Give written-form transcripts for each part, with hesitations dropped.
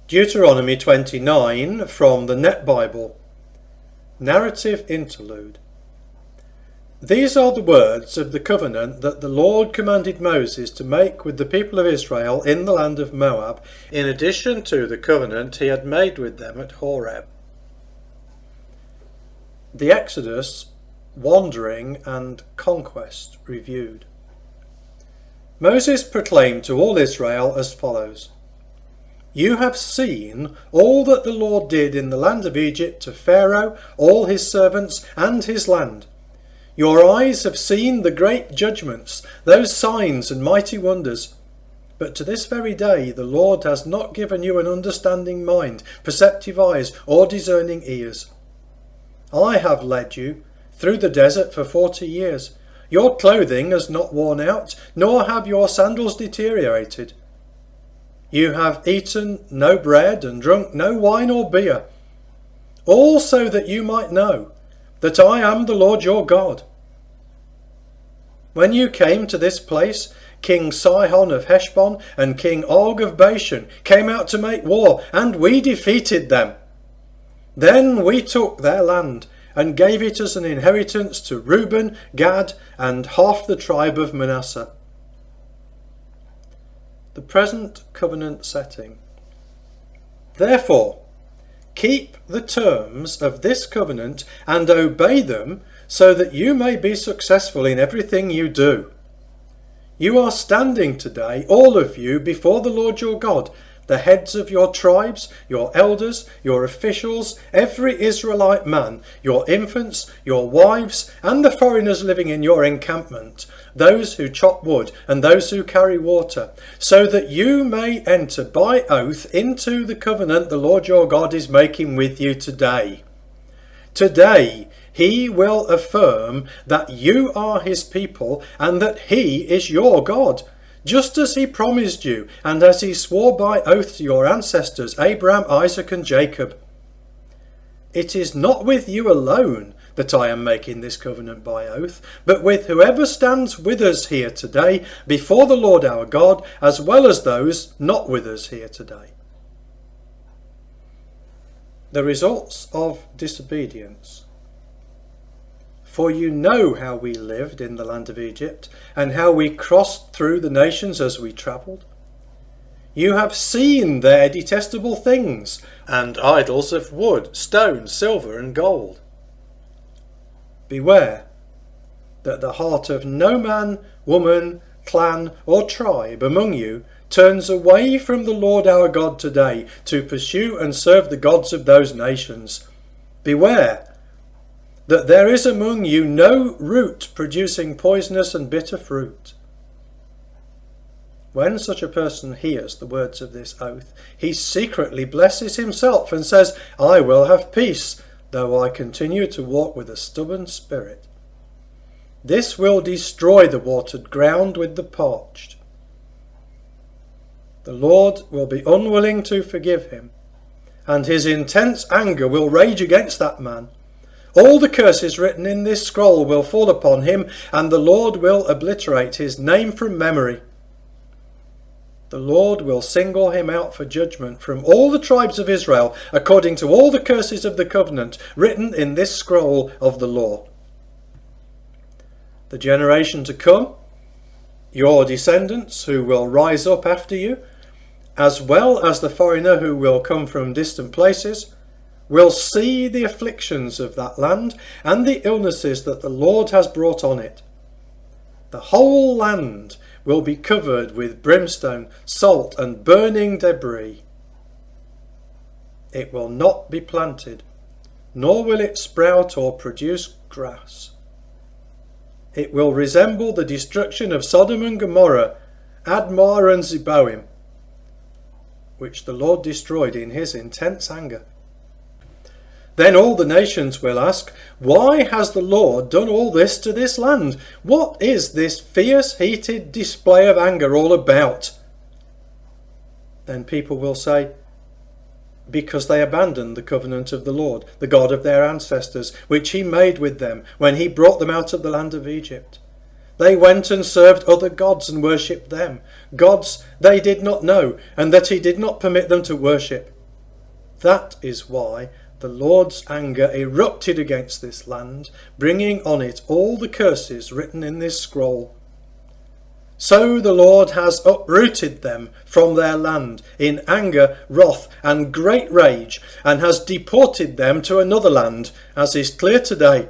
Deuteronomy 29 from the Net Bible. Narrative Interlude. These are the words of the covenant that the Lord commanded Moses to make with the people of Israel in the land of Moab, in addition to the covenant he had made with them at Horeb. The Exodus, Wandering and Conquest reviewed. Moses proclaimed to all Israel as follows: You have seen all that the Lord did in the land of Egypt to Pharaoh, all his servants, and his land. Your eyes have seen the great judgments, those signs and mighty wonders. But to this very day the Lord has not given you an understanding mind, perceptive eyes, or discerning ears. I have led you through the desert for 40 years. Your clothing has not worn out, nor have your sandals deteriorated. You have eaten no bread and drunk no wine or beer, all so that you might know that I am the Lord your God. When you came to this place, King Sihon of Heshbon and King Og of Bashan came out to make war, and we defeated them. Then we took their land and gave it as an inheritance to Reuben, Gad, and half the tribe of Manasseh. The present covenant setting. Therefore, keep the terms of this covenant and obey them, so that you may be successful in everything you do. You are standing today, all of you, before the Lord your God, the heads of your tribes, your elders, your officials, every Israelite man, your infants, your wives, and the foreigners living in your encampment, those who chop wood and those who carry water, so that you may enter by oath into the covenant the Lord your God is making with you today. Today he will affirm that you are his people and that he is your God, just as he promised you and as he swore by oath to your ancestors Abraham, Isaac and Jacob. It is not with you alone that I am making this covenant by oath, but with whoever stands with us here today before the Lord our God, as well as those not with us here today. The results of disobedience. For you know how we lived in the land of Egypt, and how we crossed through the nations as we travelled. You have seen their detestable things, and idols of wood, stone, silver, and gold. Beware that the heart of no man, woman, clan, or tribe among you turns away from the Lord our God today to pursue and serve the gods of those nations. Beware that there is among you no root producing poisonous and bitter fruit. When such a person hears the words of this oath, he secretly blesses himself and says, I will have peace, though I continue to walk with a stubborn spirit. This will destroy the watered ground with the parched. The Lord will be unwilling to forgive him, and his intense anger will rage against that man. All the curses written in this scroll will fall upon him, and the Lord will obliterate his name from memory. The Lord will single him out for judgment from all the tribes of Israel, according to all the curses of the covenant written in this scroll of the law. The generation to come, your descendants who will rise up after you, as well as the foreigner who will come from distant places, will see the afflictions of that land and the illnesses that the Lord has brought on it. The whole land will be covered with brimstone, salt and burning debris. It will not be planted, nor will it sprout or produce grass. It will resemble the destruction of Sodom and Gomorrah, Admah and Zeboim, which the Lord destroyed in his intense anger. Then all the nations will ask, why has the Lord done all this to this land? What is this fierce, heated display of anger all about? Then people will say, because they abandoned the covenant of the Lord, the God of their ancestors, which he made with them when he brought them out of the land of Egypt. They went and served other gods and worshipped them, gods they did not know and that he did not permit them to worship. That is why the Lord's anger erupted against this land, bringing on it all the curses written in this scroll. So the Lord has uprooted them from their land in anger, wrath, and great rage, and has deported them to another land, as is clear today.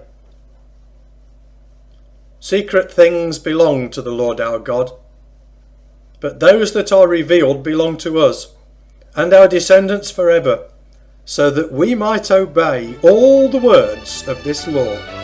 Secret things belong to the Lord our God, but those that are revealed belong to us, and our descendants forever, so that we might obey all the words of this law.